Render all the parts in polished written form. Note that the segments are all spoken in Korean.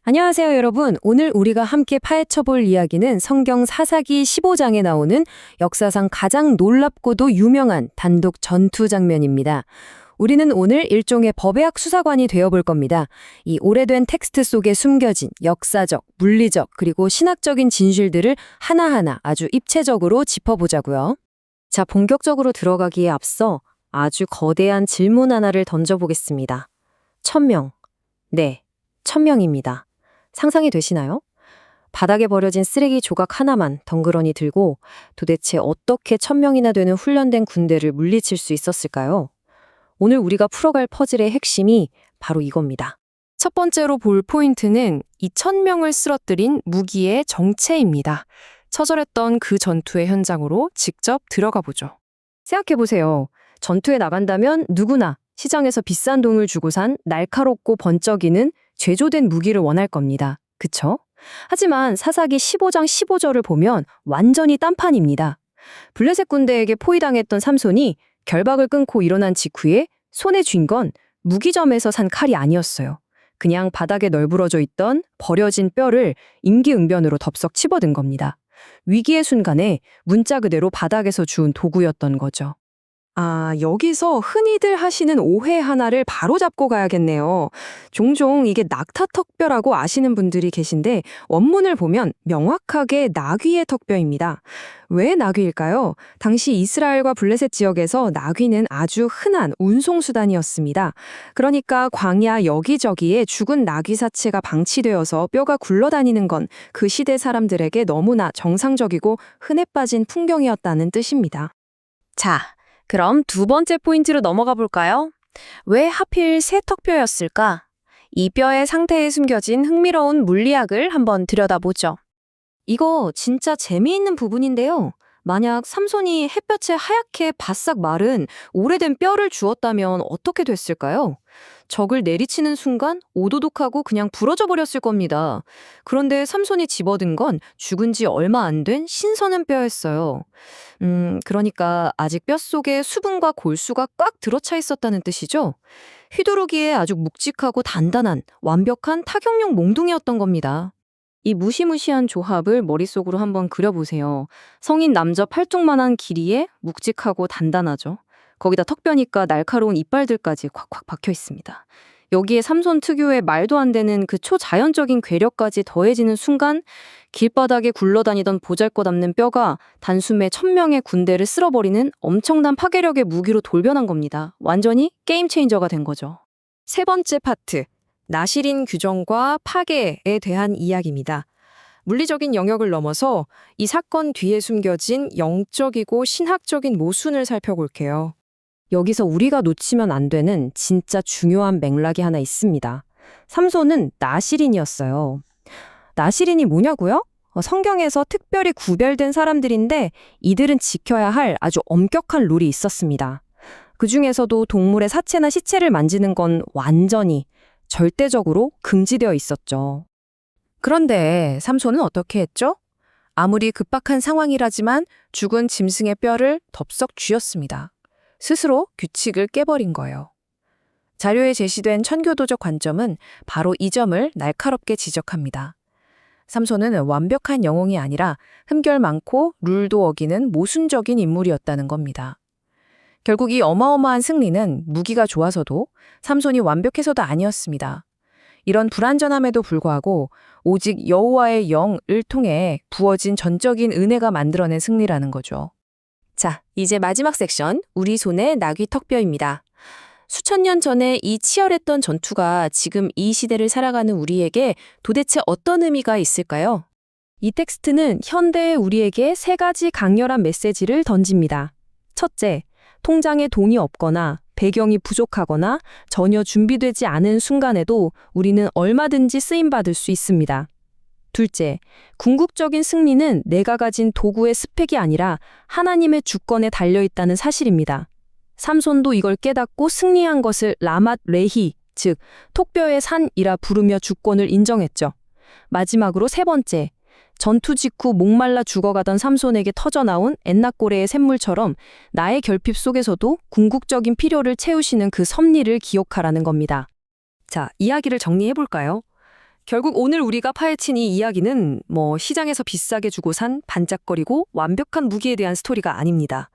안녕하세요, 여러분. 오늘 우리가 함께 파헤쳐볼 이야기는 성경 사사기 15장에 나오는 역사상 가장 놀랍고도 유명한 단독 전투 장면입니다. 우리는 오늘 일종의 법의학 수사관이 되어볼 겁니다. 이 오래된 텍스트 속에 숨겨진 역사적, 물리적, 그리고 신학적인 진실들을 하나하나 아주 입체적으로 짚어보자고요. 자, 본격적으로 들어가기에 앞서 아주 거대한 질문 하나를 던져보겠습니다. 1000명. 네, 1000명입니다. 상상이 되시나요? 바닥에 버려진 쓰레기 조각 하나만 덩그러니 들고 도대체 어떻게 1000명이나 되는 훈련된 군대를 물리칠 수 있었을까요? 오늘 우리가 풀어갈 퍼즐의 핵심이 바로 이겁니다. 첫 번째로 볼 포인트는 이 1000명을 쓰러뜨린 무기의 정체입니다. 처절했던 그 전투의 현장으로 직접 들어가 보죠. 생각해보세요. 전투에 나간다면 누구나 시장에서 비싼 돈을 주고 산 날카롭고 번쩍이는 제조된 무기를 원할 겁니다. 그쵸? 하지만 사사기 15장 15절을 보면 완전히 딴판입니다. 블레셋 군대에게 포위당했던 삼손이 결박을 끊고 일어난 직후에 손에 쥔 건 무기점에서 산 칼이 아니었어요. 그냥 바닥에 널브러져 있던 버려진 뼈를 임기응변으로 덥석 집어든 겁니다. 위기의 순간에 문자 그대로 바닥에서 주운 도구였던 거죠. 여기서 흔히들 하시는 오해 하나를 바로잡고 가야겠네요. 종종 이게 낙타턱뼈라고 아시는 분들이 계신데 원문을 보면 명확하게 나귀의 턱뼈입니다. 왜 나귀일까요? 당시 이스라엘과 블레셋 지역에서 나귀는 아주 흔한 운송수단이었습니다. 그러니까 광야 여기저기에 죽은 나귀 사체가 방치되어서 뼈가 굴러다니는 건 그 시대 사람들에게 너무나 정상적이고 흔해 빠진 풍경이었다는 뜻입니다. 자, 그럼 두 번째 포인트로 넘어가 볼까요? 왜 하필 새 턱뼈였을까? 이 뼈의 상태에 숨겨진 흥미로운 물리학을 한번 들여다보죠. 이거 진짜 재미있는 부분인데요. 만약 삼손이 햇볕에 하얗게 바싹 마른 오래된 뼈를 주었다면 어떻게 됐을까요? 적을 내리치는 순간 오도독하고 그냥 부러져 버렸을 겁니다. 그런데 삼손이 집어든 건 죽은 지 얼마 안 된 신선한 뼈였어요. 그러니까 아직 뼛속에 수분과 골수가 꽉 들어차 있었다는 뜻이죠. 휘두르기에 아주 묵직하고 단단한 완벽한 타격용 몽둥이였던 겁니다. 이 무시무시한 조합을 머릿속으로 한번 그려보세요. 성인 남자 팔뚝만한 길이에 묵직하고 단단하죠. 거기다 턱뼈니까 날카로운 이빨들까지 콱콱 박혀 있습니다. 여기에 삼손 특유의 말도 안 되는 그 초자연적인 괴력까지 더해지는 순간 길바닥에 굴러다니던 보잘것없는 뼈가 단숨에 1000명의 군대를 쓸어버리는 엄청난 파괴력의 무기로 돌변한 겁니다. 완전히 게임 체인저가 된 거죠. 세 번째 파트, 나시린 규정과 파괴에 대한 이야기입니다. 물리적인 영역을 넘어서 이 사건 뒤에 숨겨진 영적이고 신학적인 모순을 살펴볼게요. 여기서 우리가 놓치면 안 되는 진짜 중요한 맥락이 하나 있습니다. 삼손은 나시린이었어요. 나시린이 뭐냐고요? 성경에서 특별히 구별된 사람들인데 이들은 지켜야 할 아주 엄격한 룰이 있었습니다. 그중에서도 동물의 사체나 시체를 만지는 건 완전히 절대적으로 금지되어 있었죠. 그런데 삼손은 어떻게 했죠? 아무리 급박한 상황이라지만 죽은 짐승의 뼈를 덥석 쥐었습니다. 스스로 규칙을 깨버린 거예요. 자료에 제시된 천교도적 관점은 바로 이 점을 날카롭게 지적합니다. 삼손은 완벽한 영웅이 아니라 흠결 많고 룰도 어기는 모순적인 인물이었다는 겁니다. 결국 이 어마어마한 승리는 무기가 좋아서도 삼손이 완벽해서도 아니었습니다. 이런 불완전함에도 불구하고 오직 여호와의 영을 통해 부어진 전적인 은혜가 만들어낸 승리라는 거죠. 자, 이제 마지막 섹션, 우리 손의 나귀 턱뼈입니다. 수천 년 전에 이 치열했던 전투가 지금 이 시대를 살아가는 우리에게 도대체 어떤 의미가 있을까요? 이 텍스트는 현대의 우리에게 세 가지 강렬한 메시지를 던집니다. 첫째, 통장에 돈이 없거나 배경이 부족하거나 전혀 준비되지 않은 순간에도 우리는 얼마든지 쓰임받을 수 있습니다. 둘째, 궁극적인 승리는 내가 가진 도구의 스펙이 아니라 하나님의 주권에 달려있다는 사실입니다. 삼손도 이걸 깨닫고 승리한 것을 라맛 레히, 즉 톡뼈의 산이라 부르며 주권을 인정했죠. 마지막으로 세 번째, 전투 직후 목말라 죽어가던 삼손에게 터져나온 엔나꼬레의 샘물처럼 나의 결핍 속에서도 궁극적인 필요를 채우시는 그 섭리를 기억하라는 겁니다. 자, 이야기를 정리해볼까요? 결국 오늘 우리가 파헤친 이 이야기는 시장에서 비싸게 주고 산 반짝거리고 완벽한 무기에 대한 스토리가 아닙니다.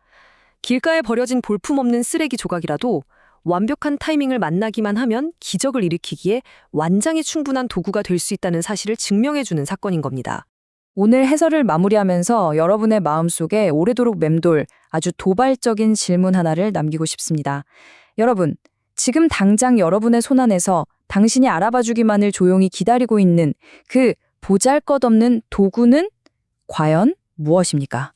길가에 버려진 볼품없는 쓰레기 조각이라도 완벽한 타이밍을 만나기만 하면 기적을 일으키기에 완장이 충분한 도구가 될 수 있다는 사실을 증명해주는 사건인 겁니다. 오늘 해설을 마무리하면서 여러분의 마음속에 오래도록 맴돌 아주 도발적인 질문 하나를 남기고 싶습니다. 여러분, 지금 당장 여러분의 손안에서 당신이 알아봐주기만을 조용히 기다리고 있는 그 보잘것없는 도구는 과연 무엇입니까?